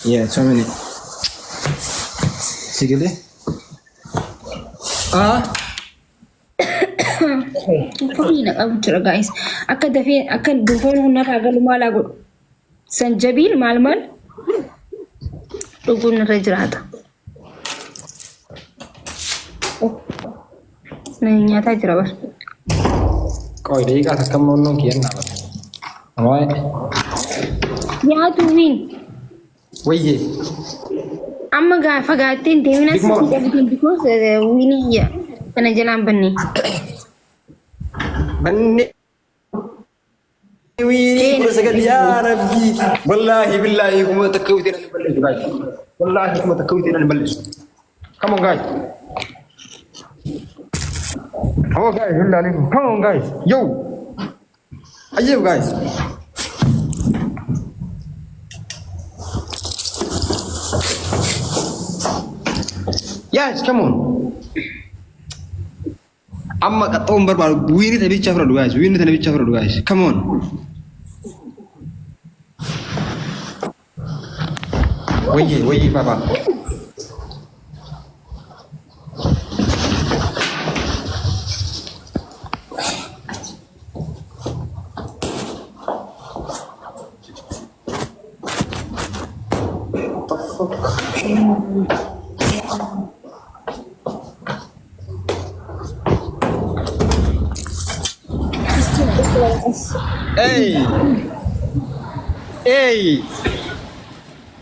Yeah, 2 minutes. Sige. Furiina qabu jira guys. Akka dafee akka duufoon hundarraa galu maal haa godhu? Sanjabiil maal dhuguun irra jiraata. Nyaataa jira bara. Qoy deeqaa takka moonnoon kiyyan dhaabata. Nyaatu wiin. Wayyee. Amma fagaatteen deemina sitti qabutiin because wiinii kana jalaan banne. Banne. Wiinii kudha sagal yaa rabbi. Wallaahi billaahi kuma takka wiitiin ani balleessu guys. Wallaahi kuma takka wiitiin ani balleessu. Come on guys. Come on guys, come on guys. Yo. Ayo guys. Yes, come on. Amma qaxoon barbaadu wiinii tabicha fudhadhu guys. Wiinii tabicha fudhadhu guys. Come on. Wayye papa.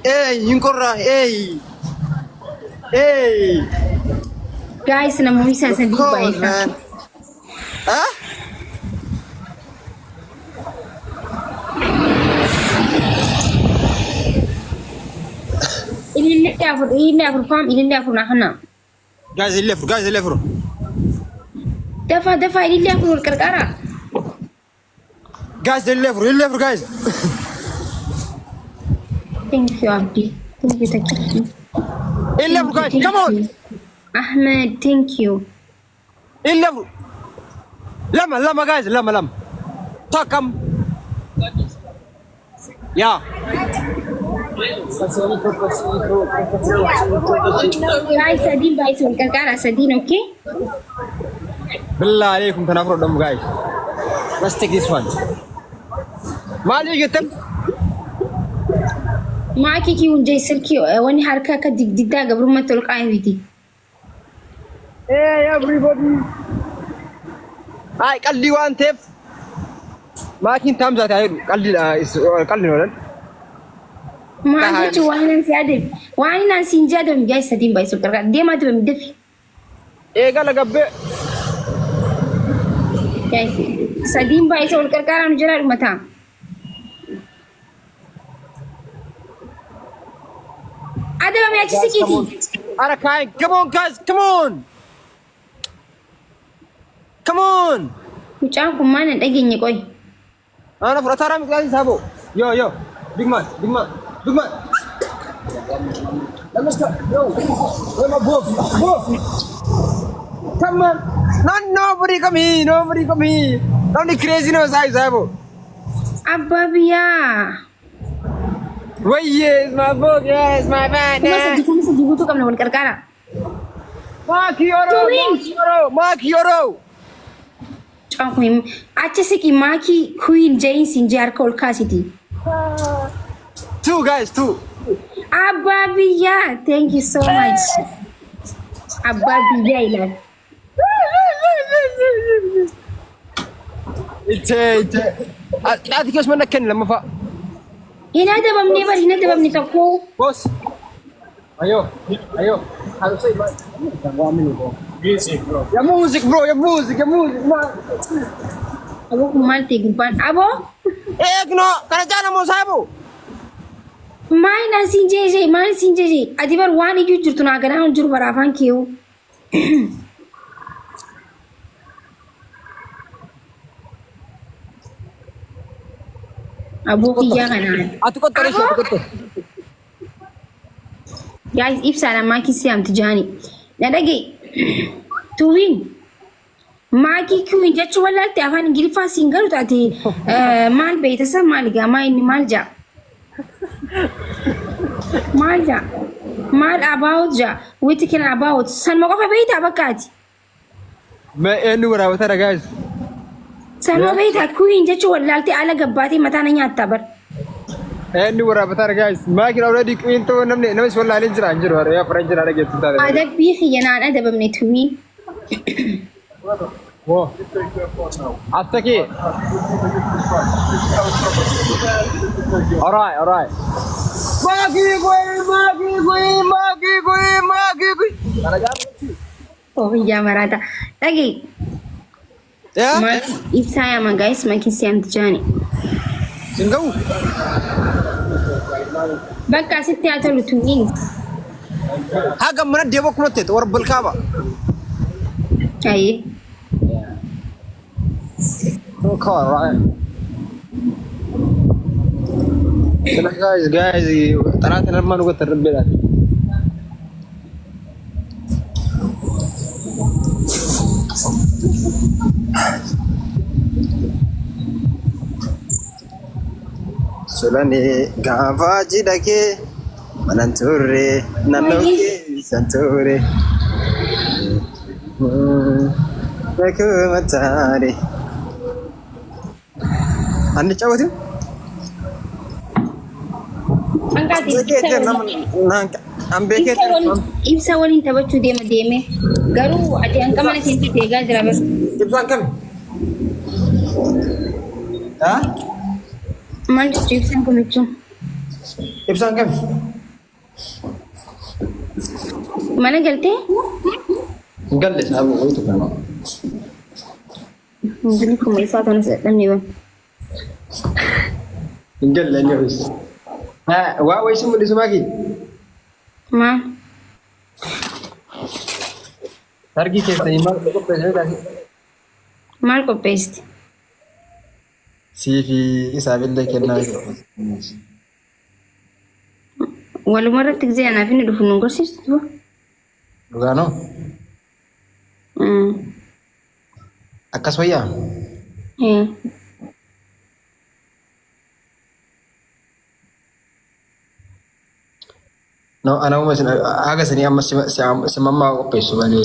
Hey, yunkorra, hey. Guys, namoonni isaan sadii baay'ee. Huh? Ilillee afur faam ilillee afur nahana. Guys, ilillee afur. Dafa ilillee afur wal qarqara. Guys, ilillee afur guys. Thank you, Abdi. Thank you, Taki. Ilillee afur guys, come on. Ahmed, thank you. Ilillee afur. Lama guys, lama. Takam. Yeah. Guys, Sadin guys, wal qarqara Sadin, okay? Billah alaikum tanafur dum guys. Let's take this one. Mali getem. Maaki ki unjay silki wani harka ka digdida gabru matul qaayiti. Hey everybody. Ay qalli waan teef. Maakin tamza taaydu qalli nolan. Maaki waanan siade. Waanan sinjadam guys Sadin guys wal qarqara dema dum defi. Gala gabbe. Guys, Sadin guys wal qarqara nu jira mata. Ada bami achi sikiti. Ara kai, come on guys, come on. Mucaan kun mana dhageenye qoy. Ana furataara mi guys sabo. Yo, big man. Let's go. Yo, where my boy? Come on. Nobody come here. Don't be crazy no size sabo. Abba biya. Wait, yes, my book, yes, my man. Kuma sedih butuh kamu wal qarqara. Mark Yoro. Mucaan achi siki maaki queen jain sinjar kol kasiti. Two guys. Abba biya, thank you so much. Abba biya ilan. Ati kas mana ken lama fa. Hina dabamni takko. Boss. Ayo. Harus saya buat. Music bro. Ya music. Abo kumal tigpan. Abo? No, kana jana mo sabo. Maal sinjeje. Adibar wani jujur tuna gana jur barafan kiyo. Abo kiya kana. Atu ko tare. Guys, ibsa na maki siam tijani. Na dage. To win. Maagii kiwin jechuun wallaalti afaan Ingiliffaa siin galu taate maal beektasa maal gamaa inni maal jaa? Maal jaa? Maal about jaa? Witi kana about sanuma qofa beektaa bakkaati. Ma eenyu waraabata guys. Sanuma beektaa kiwin jechuun wallaalti ala gabbaatee mataa na nyaattaa bar. Eenyu waraabata guys. Maagii already kiwin ta'uu namni wallaalee jira hin jiru yaa faran jira dhageessu taate. Adabbii xiyyanaan adabamne tuwii. Whoa. Hasta aquí. All right. Magi gue. Oh iya marata. Lagi. Ya. Saya mah guys makin siam tjani. Singgau. Bakka sitti atau lutuin. Haga mana dia bawa kumatet orang belkaba. Aye. Okay, right. Guys, طلعت لما نقول الربيلات. Sulani gavaji dake mananture nanoke santure. Aku matahari. Anda cawa tu? Angkat ambil ke ibsa walin tabachu deme garu ati an kamana tinti tega jira bas ibsan kam ha mal ibsan kumichu ibsan kam mana galte galle sabu itu kan mungkin kumisa tan sedam ni bang galle ni wis ha wa wis mu disumaki ma targi ke sai mal ko pese da mal ko paste si fi isabille kenna wala mara tigze ana fini dufu nungo sistu dugano akas waya no ana mas aga sani amma si mamma ko peso bale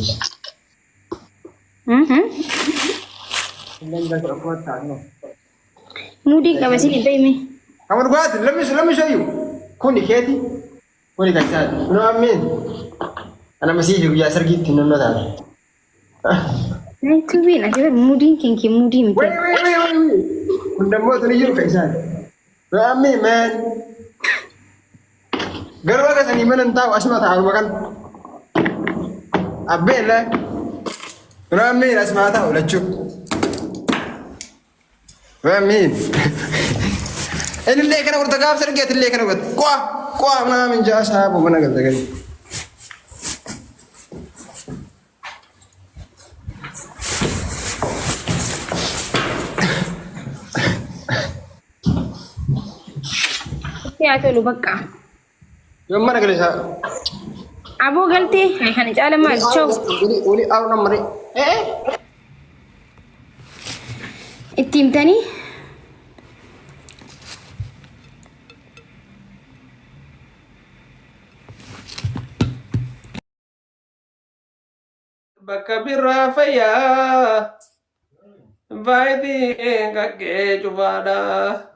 mudi ka basi ni baymi kamar gwat lami shoyu kuni keti kuni kachat no amin ana masih ya sargi tinno da nay tuwi na ke mudi kinki mudi mi wait kunda mo tani yuru kaisan no amin man garwa ka sani manan tahu asma tahu makan abela no amin asma tahu lacuk amin اللي كانوا ورتقاب سرقت اللي كانوا قد قوا ما من جاء صاحب ومن قد قال يا تلو بقى يوم ما نقول ابو قلتي هاي حنجعل ما تشوف قولي او نمري التيم تاني Bakabira faya, vai di engage juvada.